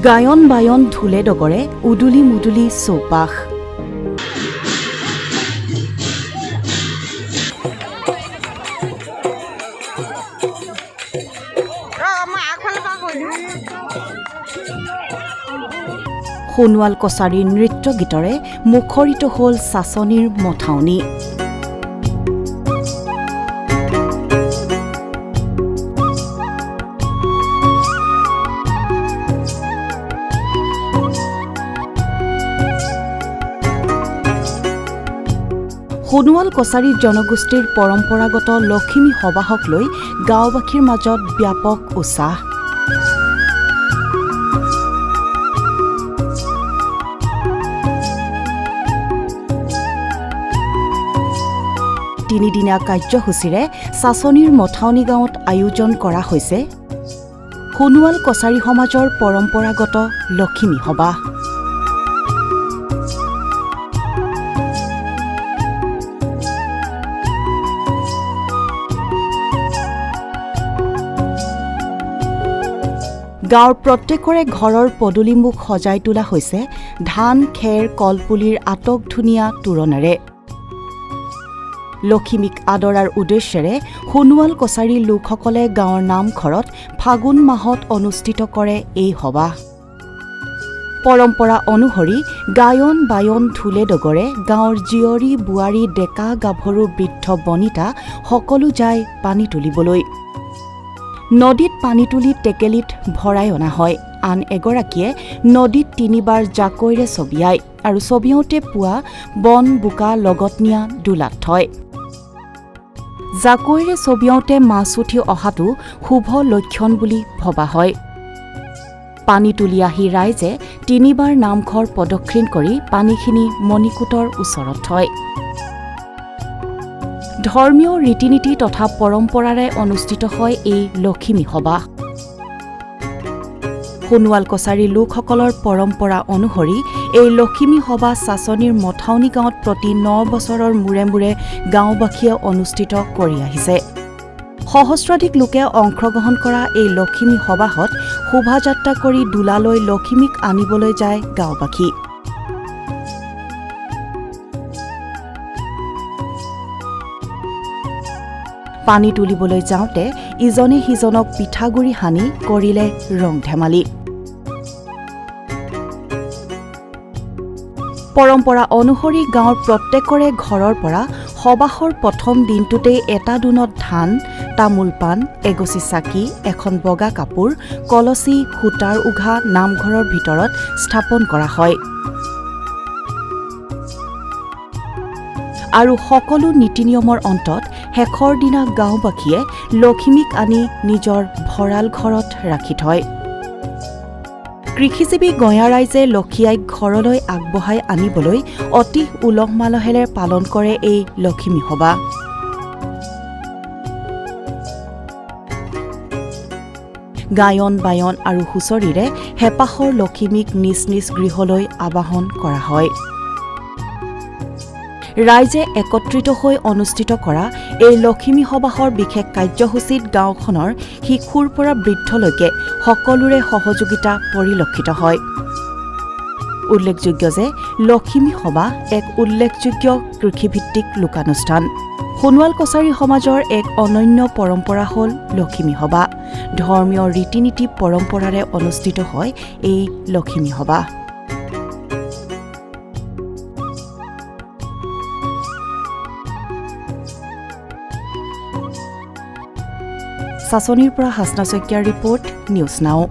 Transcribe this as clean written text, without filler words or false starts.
গায়ন বায়ন ঢোলে ডগৰে উদুলি মুদুলি চৌপাশ সোণোৱাল কছাৰীৰ নৃত্য গীতৰে মুখৰিত হ'ল চাচনিৰ মথাউনি সোণোৱাল কছাৰী জনগোষ্ঠীৰ পৰম্পৰাগত লখিমী সবাহক লৈ গাঁওবাসীৰ মাজত ব্যাপক উৎসাহ তিনিদিনীয়া কাৰ্যসূচীৰে চাচনিৰ মথাউনি গাঁৱত আয়োজন কৰা হৈছে সোণোৱাল কছাৰী সমাজৰ পৰম্পৰাগত লখিমী সবাহ গাঁৱৰ প্ৰত্যেকৰে ঘৰৰ পদূলিমুখ সজাই তোলা হৈছে ধান খেৰ কলপুলিৰ আটক ধুনীয়া তোৰণেৰে লখিমীক আদৰাৰ উদ্দেশ্যেৰে সোণোৱাল কছাৰী লোকসকলে গাঁৱৰ নামঘৰত ফাগুন মাহত অনুষ্ঠিত কৰে এই সবাহ পৰম্পৰা অনুসৰি গায়ন বায়ন ঢোলে ডগৰে গাঁৱৰ জীয়ৰী বোৱাৰী ডেকা গাভৰু বৃদ্ধ বনিতা সকলো যায় পানী তুলিবলৈ নদীত পানী তুলি টেকেলিত ভৰাই অনা হয় আন এগৰাকীয়ে নদীত তিনিবাৰ জাকৈৰে ছবিয়ায় আৰু ছবিয়াওঁতে পোৱা বন বোকা লগত নিয়া দোলাত থয় জাকৈৰে ছবিয়াওঁতে মাছ উঠি অহাটো শুভ লক্ষণ বুলি ভবা হয় পানী তুলি আহি ৰাইজে তিনিবাৰ নামঘৰ প্ৰদক্ষিণ কৰি পানীখিনি মণিকূটৰ ওচৰত থয় ধৰ্মীয় ৰীতি নীতি তথা পৰম্পৰাৰে অনুষ্ঠিত হয় এই লখিমী সবাহ সোণোৱাল কছাৰী লোকসকলৰ পৰম্পৰা অনুসৰি এই লখিমী সবাহ চাচনিৰ মথাউনি গাঁৱত প্ৰতি 9 বছৰৰ মূৰে মূৰে গাঁওবাসীয়ে অনুষ্ঠিত কৰি আহিছে সহস্ৰাধিক লোকে অংশগ্ৰহণ কৰা এই লখিমী সবাহত শোভাযাত্ৰা কৰি দোলালৈ লখিমীক আনিবলৈ যায় গাঁওবাসী পানী তুলিবলৈ যাওঁতে ইজনে সিজনক পিঠাগুৰি সানি কৰিলে ৰং ধেমালি পৰম্পৰা অনুসৰি গাঁৱৰ প্ৰত্যেকৰে ঘৰৰ পৰা সবাহৰ প্ৰথম দিনটোতেই এটা দুনত ধান তামোল পাণ এগছি চাকি এখন বগা কাপোৰ কলচী সূতাৰ উঘা নামঘৰৰ ভিতৰত স্থাপন কৰা হয় আৰু সকলো নীতি নিয়মৰ অন্তত শেষৰ দিনা গাঁওবাসীয়ে লখিমীক আনি নিজৰ ভঁৰাল ঘৰত ৰাখি থয় কৃষিজীৱী গঞা ৰাইজে লক্ষীয়াইক ঘৰলৈ আগবঢ়াই আনিবলৈ অতি উলহ মালহেৰে পালন কৰে এই লখিমী সবাহ গায়ন বায়ন আৰু হুঁচৰিৰে হেঁপাহৰ লখিমীক নিজ নিজ গৃহলৈ আবাহন কৰা হয় ৰাইজে একত্ৰিত হৈ অনুষ্ঠিত কৰা এই লখিমী সবাহৰ বিশেষ কাৰ্যসূচীত গাঁওখনৰ শিশুৰ পৰা বৃদ্ধলৈকে সকলোৰে সহযোগিতা পৰিলক্ষিত হয় উল্লেখযোগ্য যে লখিমী সবাহ এক উল্লেখযোগ্য কৃষিভিত্তিক লোকানুষ্ঠান সোণোৱাল কছাৰী সমাজৰ এক অনন্য পৰম্পৰা হ'ল লখিমী সবাহ ধৰ্মীয় ৰীতি নীতি পৰম্পৰাৰে অনুষ্ঠিত হয় এই লখিমী সবাহ চাচনিৰ পৰা হাসনা শইকীয়াৰ ৰিপৰ্ট নিউজ নাও